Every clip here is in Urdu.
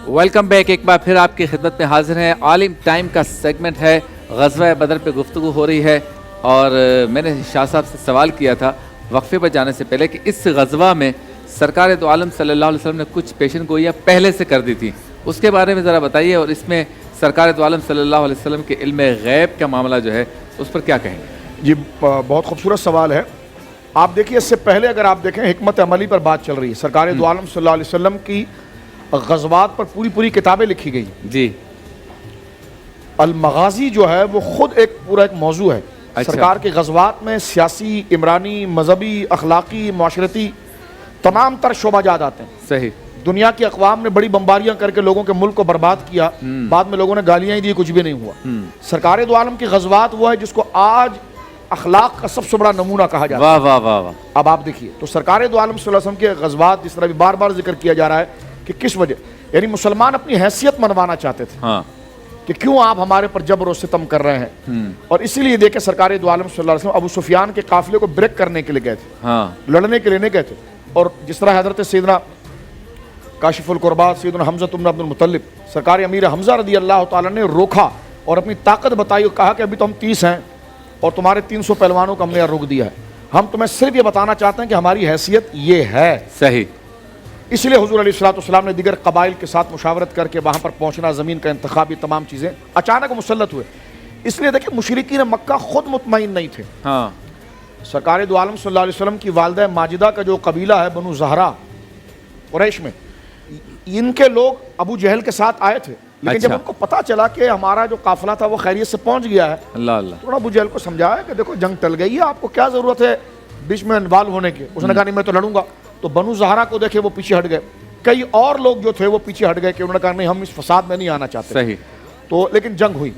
ویلکم بیک، ایک بار پھر آپ کی خدمت میں حاضر ہیں۔ عالم ٹائم کا سیگمنٹ ہے، غزوہ بدر پہ گفتگو ہو رہی ہے، اور میں نے شاہ صاحب سے سوال کیا تھا وقفے پر جانے سے پہلے کہ اس غزوہ میں سرکار دو عالم صلی اللہ علیہ وسلم نے کچھ پیشن گوئیاں پہلے سے کر دی تھی، اس کے بارے میں ذرا بتائیے، اور اس میں سرکار دو عالم صلی اللہ علیہ وسلم کے علم غیب کا معاملہ جو ہے اس پر کیا کہیں گے؟ جی بہت خوبصورت سوال ہے۔ آپ دیکھیے، اس سے پہلے اگر آپ دیکھیں حکمت عملی پر بات چل رہی ہے، سرکار دو عالم صلی اللہ علیہ وسلم کی غزوات پر پوری کتابیں لکھی گئی۔ جی، المغازی جو ہے وہ خود پورا ایک موضوع ہے۔ سرکار کے غزوات میں سیاسی، عمرانی، مذہبی، اخلاقی، معاشرتی تمام تر شعبہ جات آتے ہیں۔ صحیح۔ دنیا کی اقوام نے بڑی بمباریاں کر کے لوگوں کے ملک کو برباد کیا، بعد میں لوگوں نے گالیاں ہی دی، کچھ بھی نہیں ہوا۔ سرکار دو عالم کی غزوات وہ ہے جس کو آج اخلاق کا سب سے بڑا نمونہ کہا جاتا ہے۔ واہ واہ واہ واہ۔ اب آپ دیکھیے تو سرکار دو عالم صلی اللہ علیہ وسلم کے غزوات جس طرح بھی بار بار ذکر کیا جا رہا ہے کہ کس وجہ، یعنی مسلمان اپنی حیثیت منوانا چاہتے تھے کہ کیوں آپ ہمارے پر جبر و ستم کر رہے ہیں، اور اسی لیے دیکھیں سرکار دو عالم صلی اللہ علیہ وسلم ابو سفیان کے قافلے کو بریک کرنے کے لیے گئے تھے، لڑنے کے لیے نہیں گئے تھے۔ اور جس طرح حضرت سیدنا کاشف القربات سیدنا حمزہ بن عبد المطلب، سرکار امیر حمزہ رضی اللہ تعالیٰ نے روکا اور اپنی طاقت بتائی اور کہا کہ ابھی تو ہم 30 ہیں اور تمہارے 300 پہلوانوں کو ہم نے روک دیا ہے، ہم تمہیں صرف یہ بتانا چاہتے ہیں کہ ہماری حیثیت یہ ہے۔ صحیح۔ اس لیے حضور علیہ الصلوۃ نے دیگر قبائل کے ساتھ مشاورت کر کے وہاں پر پہنچنا، زمین کا انتخاب، یہ تمام چیزیں اچانک مسلط ہوئے۔ اس لیے دیکھیں مشرکین مکہ خود مطمئن نہیں تھے۔ سرکار دو عالم صلی اللہ علیہ وسلم کی والدہ ماجدہ کا جو قبیلہ ہے بنو زہرا قریش میں، ان کے لوگ ابو جہل کے ساتھ آئے تھے، لیکن جب ان کو پتا چلا کہ ہمارا جو قافلہ تھا وہ خیریت سے پہنچ گیا ہے، تو ابو جہل کو سمجھایا کہ دیکھو جنگ ٹل گئی ہے، آپ کو کیا ضرورت ہے بیچ میں انوالو ہونے کی۔ اس نے کہا نہیں میں تو لڑوں گا۔ تو بنو زہرا کو دیکھے وہ پیچھے ہٹ گئے، کئی اور لوگ جو تھے وہ پیچھے ہٹ گئے کہ انہوں نے کہا نہیں ہم اس فساد میں نہیں آنا چاہتے۔ صحیح۔ تو لیکن جنگ ہوئی۔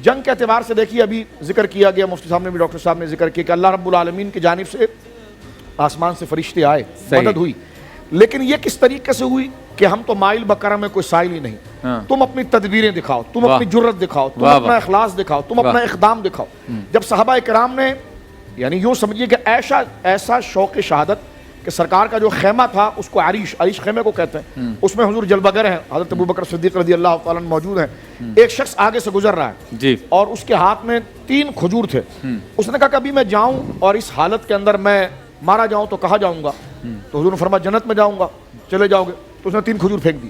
جنگ کے اعتبار سے دیکھیے ابھی ذکر کیا گیا، مفتی صاحب نے بھی، ڈاکٹر صاحب نے ذکر کیا کہ اللہ رب العالمین کی جانب سے آسمان سے فرشتے آئے، مدد ہوئی، لیکن یہ کس طریقے سے ہوئی کہ ہم تو مائل بکرم میں کوئی سائل ہی نہیں، تم اپنی تدبیریں دکھاؤ، تم اپنی جرت دکھاؤ، تم اپنا اخلاص دکھاؤ، تم اپنا اقدام دکھاؤ۔ جب صحابہ کرام نے، یعنی یوں سمجھیے کہ ایسا شوق شہادت کہ سرکار کا جو خیمہ تھا اس کو عریش خیمے کو کہتے ہیں، اس میں حضور جلوہ گر ہیں، حضرت ابوبکر صدیق رضی اللہ تعالیٰ عنہ موجود ہیں، ایک شخص آگے سے گزر رہا ہے اور اس کے ہاتھ میں 3 کھجور تھے۔ اس نے کہا کہ ابھی میں جاؤں اور اس حالت کے اندر میں مارا جاؤں تو کہاں جاؤں گا؟ تو حضور نے فرمایا جنت میں جاؤں گا، چلے جاؤ گے۔ تو اس نے 3 کھجور پھینک دی،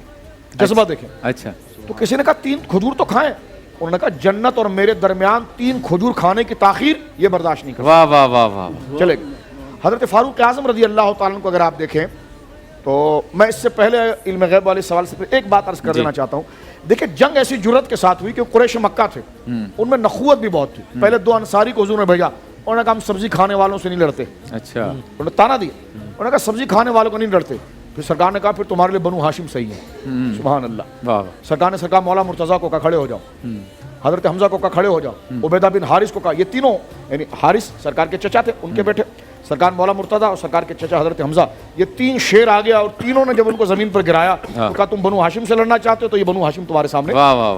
جذبہ دیکھیں۔ اچھا، تو کسی نے کہا 3 کھجور تو کھائیں، انہوں نے کہا جنت اور میرے درمیان 3 کھجور کھانے کی تاخیر یہ برداشت نہیں کرتا۔ واہ واہ واہ واہ، چلے گئے۔ حضرت فاروق اعظم رضی اللہ تعالیٰ عنہ کو اگر آپ دیکھیں تو میں اس سے پہلے علم غیب والے سوال سے ایک بات عرض کر دینا چاہتا ہوں۔ دیکھیں جنگ ایسی جرت کے ساتھ ہوئی کہ قریش مکہ تھے، ان میں نخوت بھی بہت تھی۔ پہلے 2 انصاری کو حضور نے بھیجا، انہوں نے کہا ہم سبزی کھانے والوں سے نہیں لڑتے۔ اچھا، انہوں نے تانا دیا، انہوں نے کہا سبزی کھانے والوں کو نہیں لڑتے۔ پھر سرکار نے کہا پھر تمہارے لیے بنو ہاشم صحیح ہے۔ سبحان اللہ۔ سرکار نے کہا مولا مرتضیٰ کو کہا کھڑے ہو جاؤ، حضرت حمزہ کو کہا کھڑے ہو جاؤ، عبیدہ بن حارث کو کہا، یہ تینوں یعنی حارث سرکار کے چچا تھے، ان کے بیٹے سرکار مولا مرتضیٰ اور سرکار کے چچا حضرت حمزہ، یہ 3 شیر آ گیا، اور تینوں نے جب ان کو زمین پر گرایا تو کہا تم بنو ہاشم سے لڑنا چاہتے ہو تو یہ بنو ہاشم تمہارے سامنے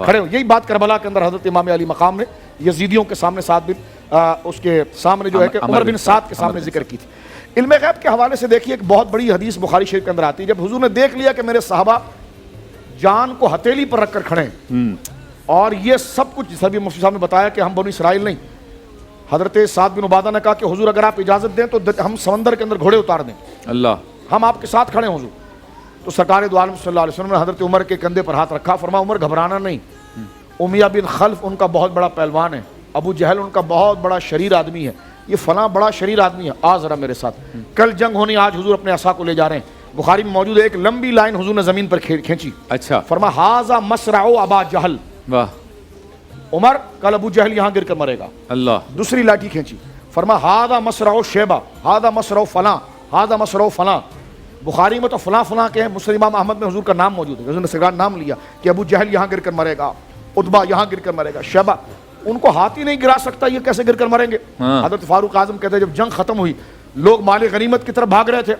کھڑے ہو۔ یہی بات کربلا کے اندر حضرت امام علی مقام نے یزیدیوں کے سامنے سعد بن اس کے سامنے جو ہے کہ عمر بن سعد کے سامنے ذکر کی تھی۔ علم غیب کے حوالے سے دیکھیے ایک بہت بڑی حدیث بخاری شریف کے اندر آتی ہے، جب حضور نے دیکھ لیا کہ میرے صحابہ جان کو ہتھیلی پر رکھ کر کھڑے ہیں اور یہ سب کچھ جیسا بھی مفتی صاحب نے بتایا کہ ہم بنو اسرائیل نہیں، حضرت سعد بن عبادہ نے کہا کہ حضور اگر آپ اجازت دیں تو ہم سمندر کے اندر گھوڑے اتار دیں، اللہ ہم آپ کے ساتھ کھڑے ہیں حضور۔ تو سرکار دو عالم صلی اللہ علیہ وسلم نے حضرت عمر کے کندھے پر ہاتھ رکھا، فرمایا عمر گھبرانا نہیں، امیہ بن خلف ان کا بہت بڑا پہلوان ہے، ابو جہل ان کا بہت بڑا شریر آدمی ہے، یہ فلاں بڑا شریر آدمی ہے، آ ذرا میرے ساتھ، کل جنگ ہونی، آج حضور اپنے عصا کو لے جا رہے ہیں۔ بخاری میں موجود ہے ایک لمبی لائن حضور نے زمین پر کھینچی، اچھا، فرمایا ھذا مصرع ابا جہل، واہ عمر کل ابو جہل یہاں گر کر مرے گا، اللہ۔ دوسری لاٹھی کھینچی، فرمایا ھذا مصرع شیبہ، ھذا مصرع فلاں، ھذا مصرع فلاں۔ بخاری میں تو فلاں فلاں کے ہیں، مسلم امام احمد میں حضور کا نام موجود ہے، حضور نے سرکار نام لیا کہ ابو جہل یہاں گر کر مرے گا، عتبہ یہاں گر کر مرے گا، شیبہ ان کو ہاتھ ہی نہیں گرا سکتا، یہ کیسے گر کر مریں گے؟ حضرت فاروق اعظم کہتے ہیں جب جنگ ختم ہوئی لوگ مال غنیمت کی طرف بھاگ رہے تھے،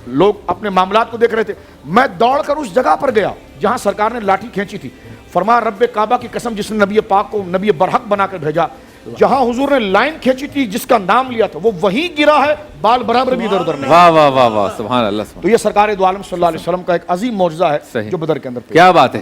لوگ اپنے معاملات کو دیکھ رہے تھے، میں دوڑ کر اس جگہ پر گیا جہاں سرکار نے لاٹھی کھینچی تھی، فرمایا رب کعبہ کی قسم جس نے نبی پاک کو نبی برحق بنا کر بھیجا، جہاں حضور نے لائن کھینچی تھی جس کا نام لیا تھا وہ وہیں گرا ہے، بال برابر بھی ادھر ادھر نہیں۔ واہ واہ واہ واہ، سبحان اللہ۔ تو یہ سرکار دو عالم صلی اللہ علیہ وسلم کا ایک عظیم معجزہ ہے جو بدر کے اندر۔ کیا بات ہے۔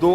2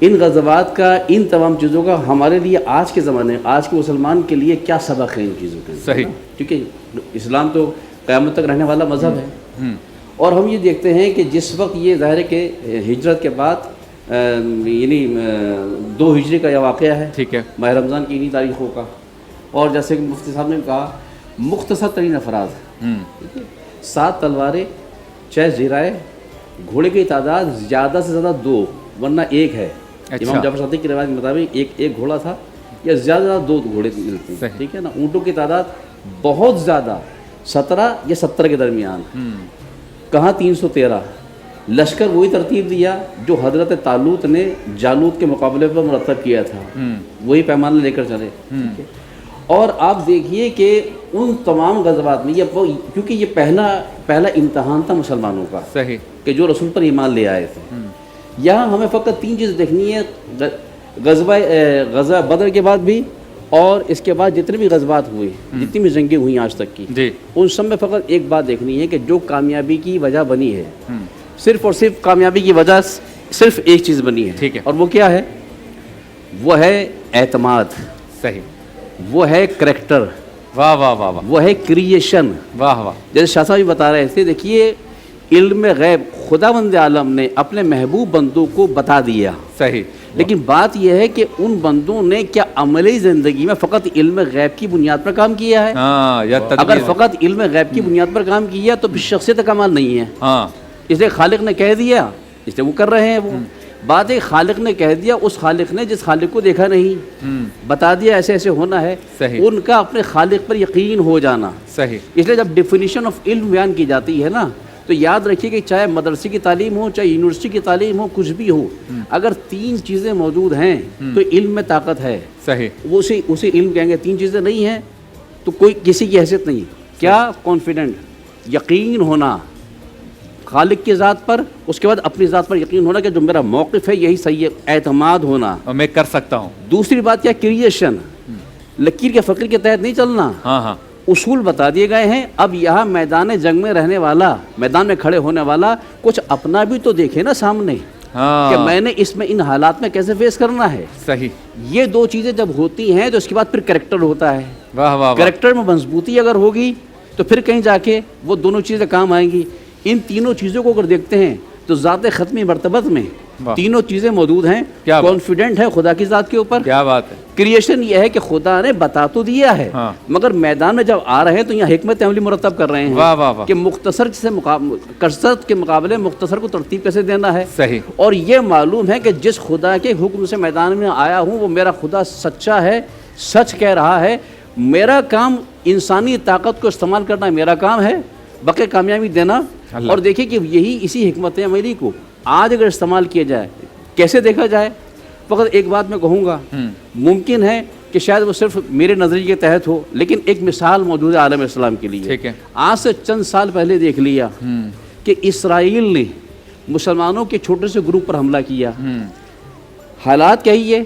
ان غزوات کا، ان تمام چیزوں کا ہمارے لیے آج کے زمانے، آج کے مسلمان کے لیے کیا سبق ہے ان چیزوں کا؟ صحیح. کیونکہ اسلام تو قیامت تک رہنے والا مذہب ہے، اور ہم یہ دیکھتے ہیں کہ جس وقت یہ ظاہر ہے کہ ہجرت کے بعد یعنی 2 ہجری کا یہ واقعہ ہے، ٹھیک ہے، ماہ رمضان کی انہی تاریخوں کا، اور جیسے کہ مفتی صاحب نے کہا مختصر ترین افراد، 7 تلواریں، 6 زیرائے، گھوڑے کی تعداد زیادہ سے زیادہ 2 ورنہ 1 ہے. امام جعفر صادق کی روایت کے مطابق ایک گھوڑا تھا، یا زیادہ سے زیادہ 2 گھوڑے ملتے ہیں، ٹھیک ہے نا. اونٹوں کی تعداد بہت زیادہ، 17 یا 70 کے درمیان. کہاں 313. لشکر وہی ترتیب دیا جو حضرت طالوت نے جالوت کے مقابلے پر مرتب کیا تھا، وہی پیمانہ لے کر چلے. اور آپ دیکھیے کہ ان تمام غزوات میں کیونکہ یہ پہلا امتحان تھا مسلمانوں کا، صحیح، کہ جو رسول پر ایمان لے آئے تھے. یہاں ہمیں فقط 3 چیز دیکھنی ہے، غزوہ بدر کے بعد بھی، اور اس کے بعد جتنے بھی غزوات ہوئے، جتنی بھی جنگیں ہوئیں آج تک کی، ان سب میں فقط ایک بات دیکھنی ہے کہ جو کامیابی کی وجہ بنی ہے، صرف اور صرف کامیابی کی وجہ صرف ایک چیز بنی ہے، ٹھیک ہے، اور وہ کیا ہے؟ وہ ہے اعتماد، صحیح، وہ ہے کریکٹر، واہ واہ واہ واہ، وہ ہے کریشن. واہ واہ. جیسے شاہ صاحب بھی بتا رہے تھے، دیکھیے علم غیب خداوند عالم نے اپنے محبوب بندوں کو بتا دیا، صحیح، لیکن بات یہ ہے کہ ان بندوں نے کیا عملی زندگی میں فقط علم غیب کی بنیاد پر کام کیا ہے؟ ہاں، یا اگر فقط علم غیب کی بنیاد پر کام کیا تو پھر شخصیت کا کمال نہیں ہے. ہاں، اس لیے خالق نے کہہ دیا، اس لیے وہ کر رہے ہیں. وہ بات ہے خالق نے کہہ دیا، اس خالق نے جس خالق کو دیکھا نہیں بتا دیا ایسے ایسے ہونا ہے، صحیح، ان کا اپنے خالق پر یقین ہو جانا. صحیح. اس لیے جب ڈیفینیشن آف علم بیان کی جاتی ہے نا، تو یاد رکھیے کہ چاہے مدرسے کی تعلیم ہو، چاہے یونیورسٹی کی تعلیم ہو، کچھ بھی ہو، اگر 3 چیزیں موجود ہیں تو علم میں طاقت ہے. صحیح. وہ اسے علم کہیں گے. 3 چیزیں نہیں ہیں تو کوئی کسی کی حیثیت نہیں. کیا؟ کانفیڈنٹ، یقین ہونا خالق کی ذات پر، اس کے بعد اپنی ذات پر یقین ہونا کہ جو میرا موقف ہے یہی صحیح ہے، اعتماد ہونا، اور میں کر سکتا ہوں. دوسری بات کیا؟ کریشن، لکیر کے فقیر کے تحت نہیں چلنا. ہاں ہاں، اصول بتا دیے گئے ہیں. اب یہاں میدان جنگ میں رہنے والا، میدان میں کھڑے ہونے والا کچھ اپنا بھی تو دیکھے نا سامنے، کہ میں نے اس میں ان حالات میں کیسے فیس کرنا ہے. صحیح. یہ 2 چیزیں جب ہوتی ہیں تو اس کے بعد پھر کریکٹر ہوتا ہے. واہ واہ. کریکٹر میں مضبوطی اگر ہوگی تو پھر کہیں جا کے وہ دونوں چیزیں کام آئیں گی. ان تینوں چیزوں کو اگر دیکھتے ہیں تو ذات ختمی مرتبت میں تینوں چیزیں موجود ہیں. کانفیڈنٹ ہے خدا کی ذات کے اوپر. کیا بات ہے. کریشن یہ ہے کہ خدا نے بتا تو دیا ہے، مگر میدان میں جب آ رہے ہیں تو یہاں حکمت عملی مرتب کر رہے ہیں کہ مختصر سے کثرت کے مقابلے مختصر کو ترتیب کیسے دینا ہے. صحیح. اور یہ معلوم ہے کہ جس خدا کے حکم سے میدان میں آیا ہوں وہ میرا خدا سچا ہے، سچ کہہ رہا ہے. میرا کام انسانی طاقت کو استعمال کرنا میرا کام ہے، باقی کامیابی دینا. اور دیکھیں کہ یہی اسی حکمت عملی کو آج اگر استعمال کیا جائے، کیسے دیکھا جائے؟ فقط ایک بات میں کہوں گا، ممکن ہے کہ شاید وہ صرف میرے نظریے کے تحت ہو، لیکن ایک مثال موجود ہے عالم اسلام کے لیے. آج سے چند سال پہلے دیکھ لیا کہ اسرائیل نے مسلمانوں کے چھوٹے سے گروپ پر حملہ کیا. حالات کہیے،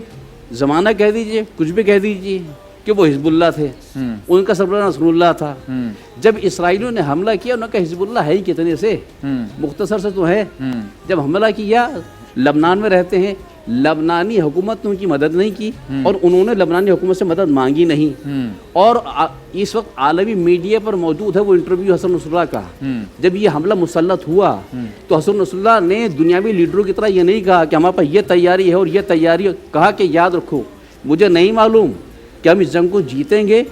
زمانہ کہہ دیجئے، کچھ بھی کہہ دیجئے کہ وہ حزب اللہ تھے، ان کا سربراہ نصر اللہ تھا. جب اسرائیلیوں نے حملہ کیا انہوں نے کہا حزب اللہ ہے ہی کتنے سے، مختصر سے تو ہے. جب حملہ کیا، لبنان میں رہتے ہیں، لبنانی حکومت نے ان کی مدد نہیں کی اور انہوں نے لبنانی حکومت سے مدد مانگی نہیں. اور اس وقت عالمی میڈیا پر موجود ہے وہ انٹرویو حسن نصر اللہ کا. جب یہ حملہ مسلط ہوا تو حسن نصر اللہ نے دنیاوی لیڈروں کی طرح یہ نہیں کہا کہ ہمارے پاس یہ تیاری ہے اور یہ تیاری ہے. کہا کہ یاد رکھو مجھے نہیں معلوم کہ ہم اس جنگ کو جیتیں گے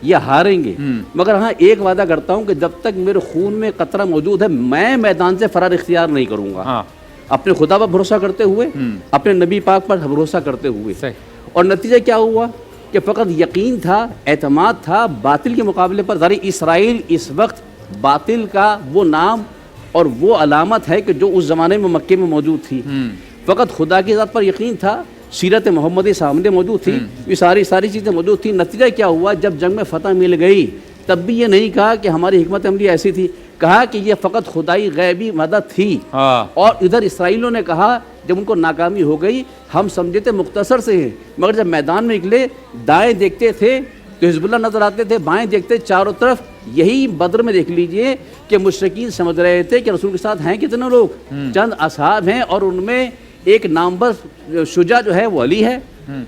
یا ہاریں گے، مگر ہاں ایک وعدہ کرتا ہوں کہ جب تک میرے خون میں قطرہ موجود ہے میں میدان سے فرار اختیار نہیں کروں گا. اپنے خدا پر بھروسہ کرتے ہوئے، اپنے نبی پاک پر بھروسہ کرتے ہوئے. اور نتیجہ کیا ہوا کہ فقط یقین تھا، اعتماد تھا باطل کے مقابلے پر. ذرا اسرائیل اس وقت باطل کا وہ نام اور وہ علامت ہے کہ جو اس زمانے میں مکے میں موجود تھی. فقط خدا کی ذات پر یقین تھا، سیرت محمدی سامنے موجود تھی، یہ ساری چیزیں موجود تھیں. نتیجہ کیا ہوا؟ جب جنگ میں فتح مل گئی تب بھی یہ نہیں کہا کہ ہماری حکمت عملی ایسی تھی، کہا کہ یہ فقط خدائی غیبی مدد تھی. اور ادھر اسرائیلیوں نے کہا جب ان کو ناکامی ہو گئی ہم سمجھے تھے مختصر سے ہیں، مگر جب میدان میں نکلے دائیں دیکھتے تھے تو حزب اللہ نظر آتے تھے، بائیں دیکھتے چاروں طرف. یہی بدر میں دیکھ لیجئے کہ مشرکین سمجھ رہے تھے کہ رسول کے ساتھ ہیں کتنے لوگ، چند اصحاب ہیں اور ان میں ایک نامور شجاع جو ہے وہ علی ہے.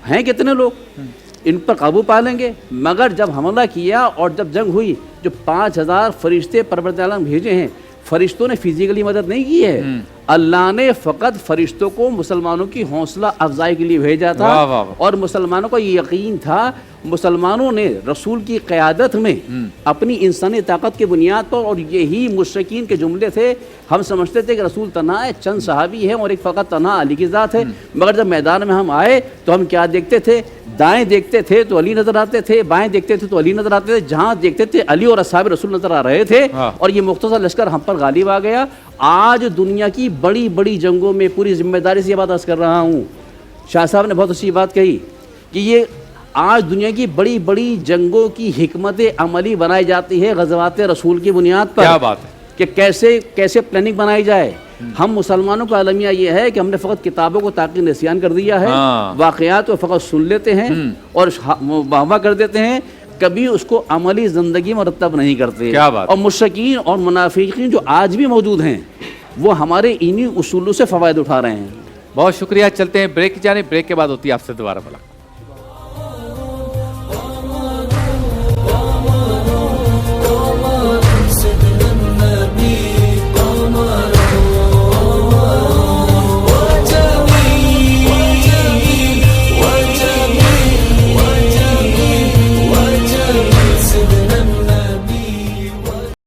ہیں کتنے لوگ ان پر قابو پا لیں گے؟ مگر جب حملہ کیا اور جب جنگ ہوئی، جو 5000 فرشتے پروردگار عالم بھیجے ہیں، فرشتوں نے فزیکلی مدد نہیں کی ہے. اللہ نے فقط فرشتوں کو مسلمانوں کی حوصلہ افزائی کے لیے بھیجا تھا. واہ واہ واہ. اور مسلمانوں کو یہ یقین تھا، مسلمانوں نے رسول کی قیادت میں اپنی انسانی طاقت کی بنیاد پر، اور یہی مشرکین کے جملے تھے، ہم سمجھتے تھے کہ رسول تنہا ہے، چند صحابی ہیں اور ایک فقط تنہا علی کی ذات ہے. مگر جب میدان میں ہم آئے تو ہم کیا دیکھتے تھے؟ دائیں دیکھتے تھے تو علی نظر آتے تھے، بائیں دیکھتے تھے تو علی نظر آتے تھے. جہاں دیکھتے تھے علی اور اصحاب رسول نظر آ رہے تھے، اور یہ مختصر لشکر ہم پر غالب آ گیا. آج دنیا کی بڑی بڑی جنگوں میں پوری ذمہ داری سے یہ بات عرض کر رہا ہوں، شاہ صاحب نے بہت اچھی بات کہی کہ یہ آج دنیا کی بڑی بڑی جنگوں کی حکمت عملی بنائی جاتی ہے غزوات رسول کی بنیاد پر. کیا بات ہے کہ کیسے پلاننگ بنائی جائے. ہم مسلمانوں کا المیہ یہ ہے کہ ہم نے فقط کتابوں کو تاکید نسیان کر دیا ہے، واقعات کو فقط سن لیتے ہیں اور واہ کر دیتے ہیں، کبھی اس کو عملی زندگی مرتب نہیں کرتے. کیا بات. اور مشرکین اور منافقین جو آج بھی موجود ہیں وہ ہمارے انہی اصولوں سے فوائد اٹھا رہے ہیں. بہت شکریہ. چلتے ہیں بریک کی جانب، بریک کے بعد ہوتی ہے آپ سے دوبارہ ملاقات.